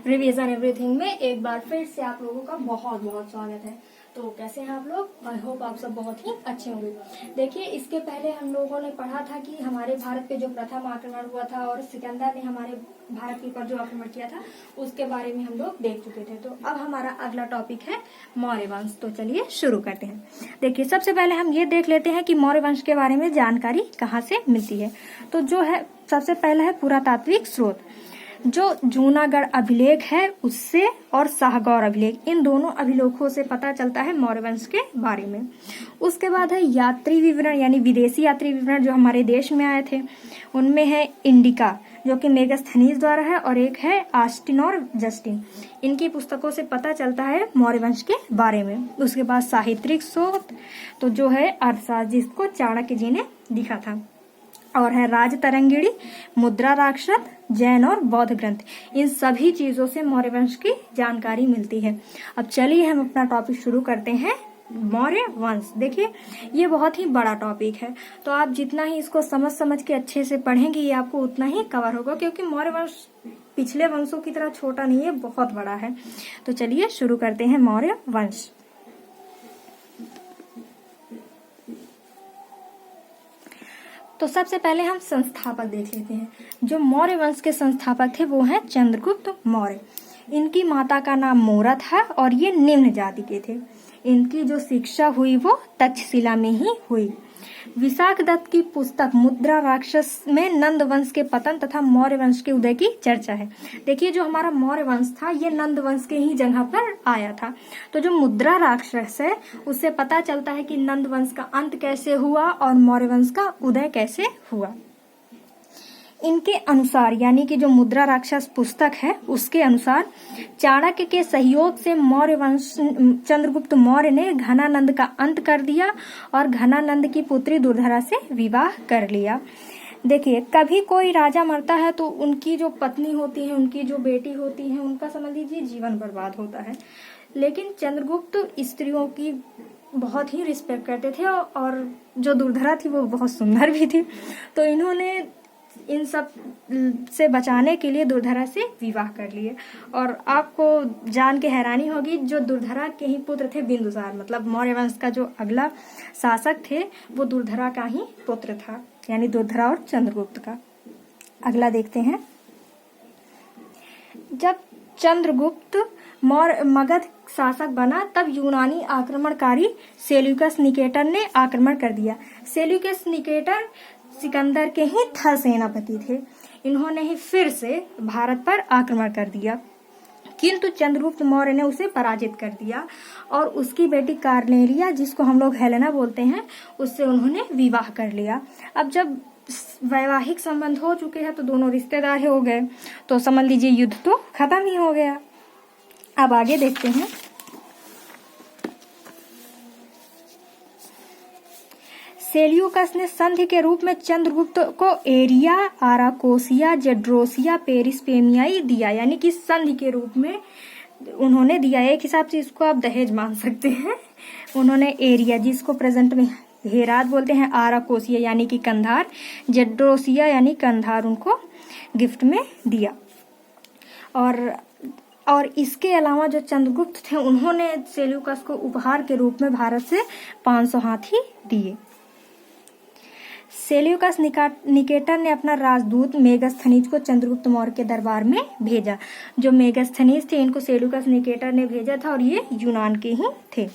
Revision everything में एक बार फिर से आप लोगों का बहुत बहुत स्वागत है। तो कैसे हैं आप लोग? आई होप आप सब बहुत ही अच्छे होंगे। देखिए, इसके पहले हम लोगों ने पढ़ा था कि हमारे भारत पे जो प्रथम आक्रमण हुआ था और सिकंदर ने हमारे भारत के ऊपर जो आक्रमण किया था उसके बारे में हम लोग देख चुके थे। तो अब हमारा अगला टॉपिक है मौर्य वंश। तो चलिए शुरू करते हैं। देखिए, सबसे पहले हम ये देख लेते हैं कि मौर्य वंश के बारे में जानकारी कहाँ से मिलती है। तो जो है सबसे पहला है पुरातात्विक स्रोत, जो जूनागढ़ अभिलेख है उससे और शाहगौर अभिलेख, इन दोनों अभिलेखों से पता चलता है मौर्य वंश के बारे में। उसके बाद है यात्री विवरण, यानी विदेशी यात्री विवरण जो हमारे देश में आए थे। उनमें है इंडिका जो कि मेगास्थनीज द्वारा है, और एक है आस्टिन और जस्टिन। इनकी पुस्तकों से पता चलता है मौर्य वंश के बारे में। उसके बाद साहित्यिक स्रोत तो जो है अर्थशास्त्र, जिसको चाणक्य जी ने लिखा था, और है राजतरंगिणी, मुद्रा राक्षस, जैन और बौद्ध ग्रंथ। इन सभी चीजों से मौर्य वंश की जानकारी मिलती है। अब चलिए हम अपना टॉपिक शुरू करते हैं, मौर्य वंश। देखिए, ये बहुत ही बड़ा टॉपिक है, तो आप जितना ही इसको समझ के अच्छे से पढ़ेंगे ये आपको उतना ही कवर होगा, क्योंकि मौर्य वंश पिछले वंशों की तरह छोटा नहीं है, बहुत बड़ा है। तो चलिए शुरू करते हैं मौर्य वंश। तो सबसे पहले हम संस्थापक देख लेते हैं। जो मौर्य वंश के संस्थापक थे वो हैं चंद्रगुप्त मौर्य। इनकी माता का नाम मोरा था और ये निम्न जाति के थे। इनकी जो शिक्षा हुई वो तक्षशिला में ही हुई। विशाख दत्त की पुस्तक मुद्रा राक्षस में नंद वंश के पतन तथा मौर्य वंश के उदय की चर्चा है। देखिए, जो हमारा मौर्य वंश था ये नंद वंश के ही जगह पर आया था। तो जो मुद्रा राक्षस है उससे पता चलता है कि नंद वंश का अंत कैसे हुआ और मौर्य वंश का उदय कैसे हुआ। इनके अनुसार, यानी कि जो मुद्रा राक्षस पुस्तक है उसके अनुसार, चाणक्य के सहयोग से मौर्य वंश चंद्रगुप्त मौर्य ने घनानंद का अंत कर दिया और घनानंद की पुत्री दुर्धरा से विवाह कर लिया। देखिए, कभी कोई राजा मरता है तो उनकी जो पत्नी होती है, उनकी जो बेटी होती है, उनका समझ लीजिए जीवन बर्बाद होता है। लेकिन चंद्रगुप्त स्त्रियों की बहुत ही रिस्पेक्ट करते थे और जो दुर्धरा थी वो बहुत सुंदर भी थी। तो इन्होंने इन सब से बचाने के लिए दुर्धरा से विवाह कर लिए। और आपको जान के हैरानी होगी, जो दुर्धरा के ही पुत्र थे बिंदुसार, मतलब मौर्य वंश का जो अगला शासक थे वो दुर्धरा का ही पुत्र था, यानी दुर्धरा और चंद्रगुप्त का। अगला देखते हैं। जब चंद्रगुप्त मौर्य मगध शासक बना तब यूनानी आक्रमणकारी सेल्यूकस निकेटर ने आक्रमण कर दिया। सेल्यूकस निकेटर सिकंदर के ही थल सेनापति थे। इन्होंने ही फिर से भारत पर आक्रमण कर दिया, किंतु चंद्रगुप्त मौर्य ने उसे पराजित कर दिया और उसकी बेटी कार्नेलिया, जिसको हम लोग हेलेना बोलते हैं, उससे उन्होंने विवाह कर लिया। अब जब वैवाहिक संबंध हो चुके हैं तो दोनों रिश्तेदार हो गए, तो समझ लीजिए युद्ध तो खत्म ही हो गया। अब आगे देखते हैं। सेल्यूकस ने संधि के रूप में चंद्रगुप्त को एरिया, आराकोसिया, जेड्रोसिया, पेरिस्पेमियाई दिया, यानी कि संधि के रूप में उन्होंने दिया। एक हिसाब से इसको आप दहेज मान सकते हैं। उन्होंने एरिया, जिसको प्रेजेंट में हेरात बोलते हैं, आराकोसिया यानी कि कंधार, जेड्रोसिया यानी कंधार उनको गिफ्ट में दिया। और इसके अलावा जो चंद्रगुप्त थे उन्होंने सेल्यूकस को उपहार के रूप में भारत से 500 हाथी दिए। सेल्यूकस निकेटर ने अपना राजदूत मेगास्थनीज को चंद्रगुप्त मौर्य के दरबार में भेजा। जो मेगास्थनीज थे इनको सेल्यूकस निकेटर ने भेजा था और ये यूनान के ही थे।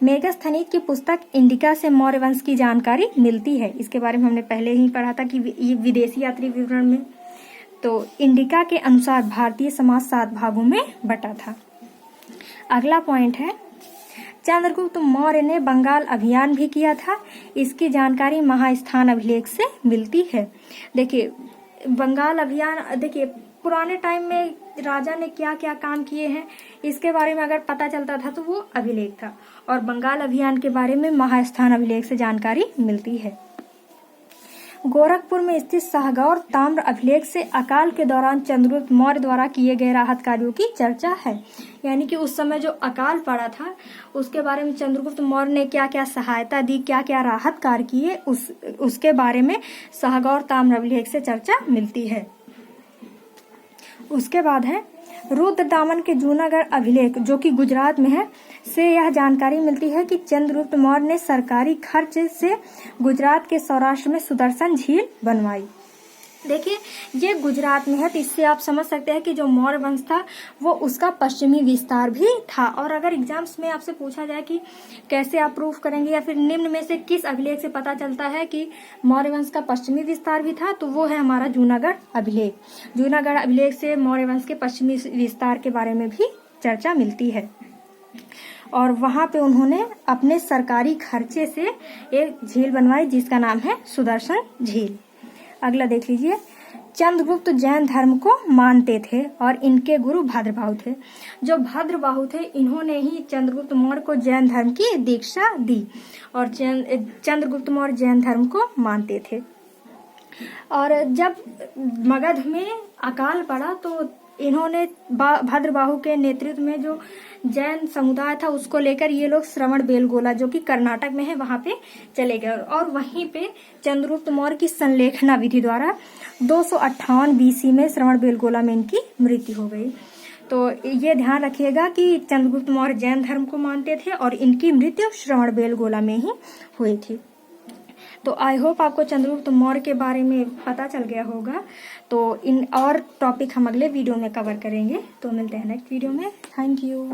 मेगास्थनीज की पुस्तक इंडिका से मौर्य वंश की जानकारी मिलती है। इसके बारे में हमने पहले ही पढ़ा था कि ये विदेशी यात्री विवरण में। तो इंडिका के अनुसार भारतीय समाज 7 भागों में बटा था। अगला पॉइंट है, चंद्रगुप्त मौर्य ने बंगाल अभियान भी किया था। इसकी जानकारी महास्थान अभिलेख से मिलती है। देखिए, बंगाल अभियान, देखिए पुराने टाइम में राजा ने क्या क्या काम किए हैं इसके बारे में अगर पता चलता था तो वो अभिलेख था, और बंगाल अभियान के बारे में महास्थान अभिलेख से जानकारी मिलती है। गोरखपुर में स्थित शाहगौर ताम्र अभिलेख से अकाल के दौरान चंद्रगुप्त मौर्य द्वारा किए गए राहत कार्यों की चर्चा है। यानी कि उस समय जो अकाल पड़ा था उसके बारे में चंद्रगुप्त मौर्य ने क्या क्या सहायता दी, क्या क्या राहत कार्य किए, उसके बारे में शाहगौर ताम्र अभिलेख से चर्चा मिलती है। उसके बाद है रुद्रदामन के जूनागढ़ अभिलेख जो कि गुजरात में है से यह जानकारी मिलती है कि चंद्रगुप्त मौर्य ने सरकारी खर्च से गुजरात के सौराष्ट्र में सुदर्शन झील बनवाई। देखिए ये गुजरात में है, तो इससे आप समझ सकते हैं कि जो मौर्य वंश था वो उसका पश्चिमी विस्तार भी था। और अगर एग्जाम्स में आपसे पूछा जाए कि कैसे आप प्रूफ करेंगे या फिर निम्न में से किस अभिलेख से पता चलता है कि मौर्य वंश का पश्चिमी विस्तार भी था, तो वो है हमारा जूनागढ़ अभिलेख। जूनागढ़ अभिलेख से मौर्य वंश के पश्चिमी विस्तार के बारे में भी चर्चा मिलती है और वहां पे उन्होंने अपने सरकारी खर्चे से एक झील बनवाई जिसका नाम है सुदर्शन झील। अगला देख लीजिए, चंद्रगुप्त जैन धर्म को मानते थे और इनके गुरु भद्रबाहु थे। जो भद्रबाहु थे इन्होंने ही चंद्रगुप्त मौर्य को जैन धर्म की दीक्षा दी और चंद्रगुप्त मौर्य जैन धर्म को मानते थे। और जब मगध में अकाल पड़ा तो इन्होंने भद्रबाहु के नेतृत्व में जो जैन समुदाय था उसको लेकर ये लोग श्रवणबेलगोला जो कि कर्नाटक में है वहां पे चले गए और वहीं पे चंद्रगुप्त मौर्य की संलेखना विधि द्वारा 258 BC में श्रवणबेलगोला में इनकी मृत्यु हो गई। तो ये ध्यान रखिएगा कि चंद्रगुप्त मौर्य जैन धर्म को मानते थे और इनकी मृत्यु श्रवणबेलगोला में ही हुई थी। तो आई होप आपको चंद्रगुप्त मौर्य के बारे में पता चल गया होगा। तो इन और टॉपिक हम अगले वीडियो में कवर करेंगे। तो मिलते हैं नेक्स्ट वीडियो में। Thank you.